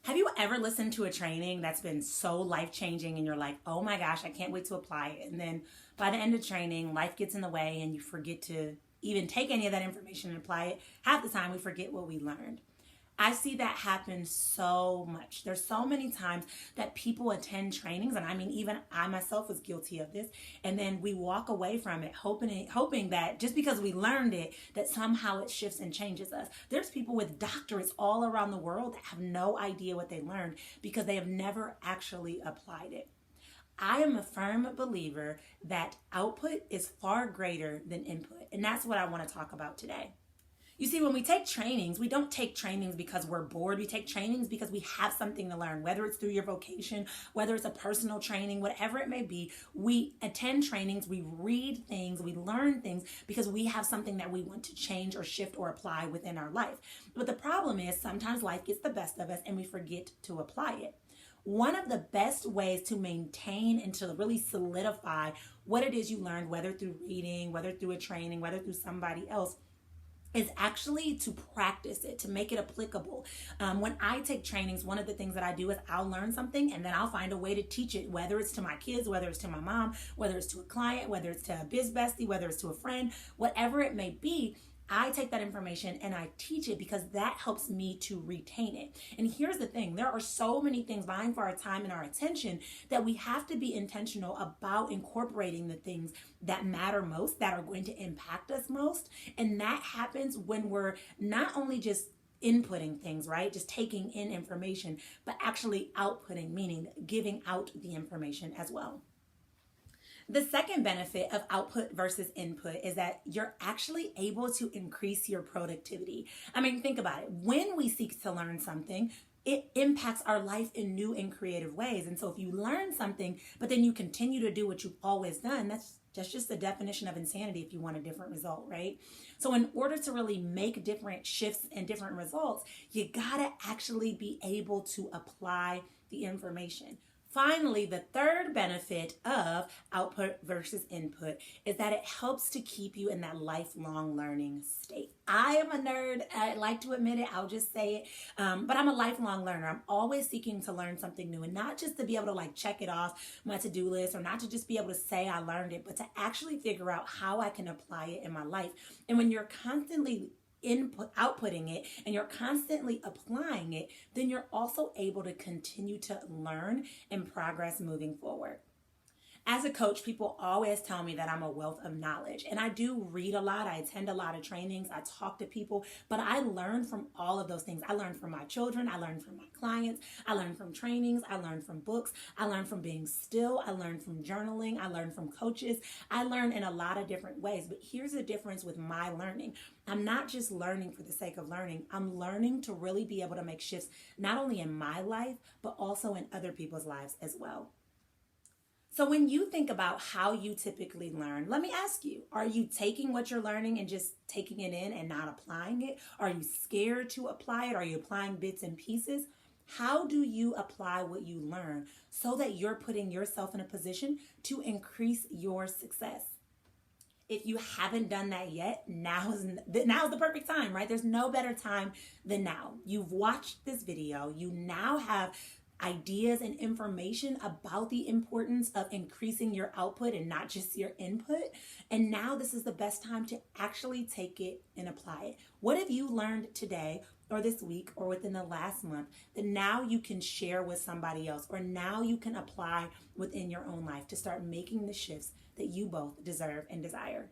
Have you ever listened to a training that's been so life-changing and you're like, oh my gosh, I can't wait to apply it. And then by the end of training, life gets in the way and you forget to even take any of that information and apply it. Half the time we forget what we learned. I see that happen so much. There's so many times that people attend trainings, and I mean, even I myself was guilty of this, and then we walk away from it hoping that just because we learned it, that somehow it shifts and changes us. There's people with doctorates all around the world that have no idea what they learned because they have never actually applied it. I am a firm believer that output is far greater than input, and that's what I want to talk about today. You see, when we take trainings, we don't take trainings because we're bored. We take trainings because we have something to learn, whether it's through your vocation, whether it's a personal training, whatever it may be. We attend trainings, we read things, we learn things because we have something that we want to change or shift or apply within our life. But the problem is sometimes life gets the best of us and we forget to apply it. One of the best ways to maintain and to really solidify what it is you learned, whether through reading, whether through a training, whether through somebody else, is actually to practice it, to make it applicable. When I take trainings, one of the things that I do is I'll learn something and then I'll find a way to teach it, whether it's to my kids, whether it's to my mom, whether it's to a client, whether it's to a biz bestie, whether it's to a friend, whatever it may be. I take that information and I teach it because that helps me to retain it. And here's the thing, there are so many things vying for our time and our attention that we have to be intentional about incorporating the things that matter most, that are going to impact us most. And that happens when we're not only just inputting things, right? Just taking in information, but actually outputting, meaning giving out the information as well. The second benefit of output versus input is that you're actually able to increase your productivity. I mean, think about it. When we seek to learn something, it impacts our life in new and creative ways. And so if you learn something, but then you continue to do what you've always done, that's just the definition of insanity if you want a different result, right? So in order to really make different shifts and different results, you gotta actually be able to apply the information. Finally, the third benefit of output versus input is that it helps to keep you in that lifelong learning state. I am a nerd. I like to admit it. I'll just say it. But I'm a lifelong learner. I'm always seeking to learn something new, and not just to be able to check it off my to-do list, or not to just be able to say I learned it, but to actually figure out how I can apply it in my life. And when you're constantly outputting it and you're constantly applying it, then you're also able to continue to learn and progress moving forward. As a coach, people always tell me that I'm a wealth of knowledge, and I do read a lot. I attend a lot of trainings. I talk to people, but I learn from all of those things. I learn from my children. I learn from my clients. I learn from trainings. I learn from books. I learn from being still. I learn from journaling. I learn from coaches. I learn in a lot of different ways, but here's the difference with my learning. I'm not just learning for the sake of learning. I'm learning to really be able to make shifts, not only in my life, but also in other people's lives as well. So when you think about how you typically learn, let me ask you, are you taking what you're learning and just taking it in and not applying it? Are you scared to apply it? Are you applying bits and pieces? How do you apply what you learn so that you're putting yourself in a position to increase your success? If you haven't done that yet, now's the perfect time, right? There's no better time than now. You've watched this video. You now have ideas and information about the importance of increasing your output and not just your input. And now this is the best time to actually take it and apply it. What have you learned today or this week or within the last month that now you can share with somebody else, or now you can apply within your own life to start making the shifts that you both deserve and desire?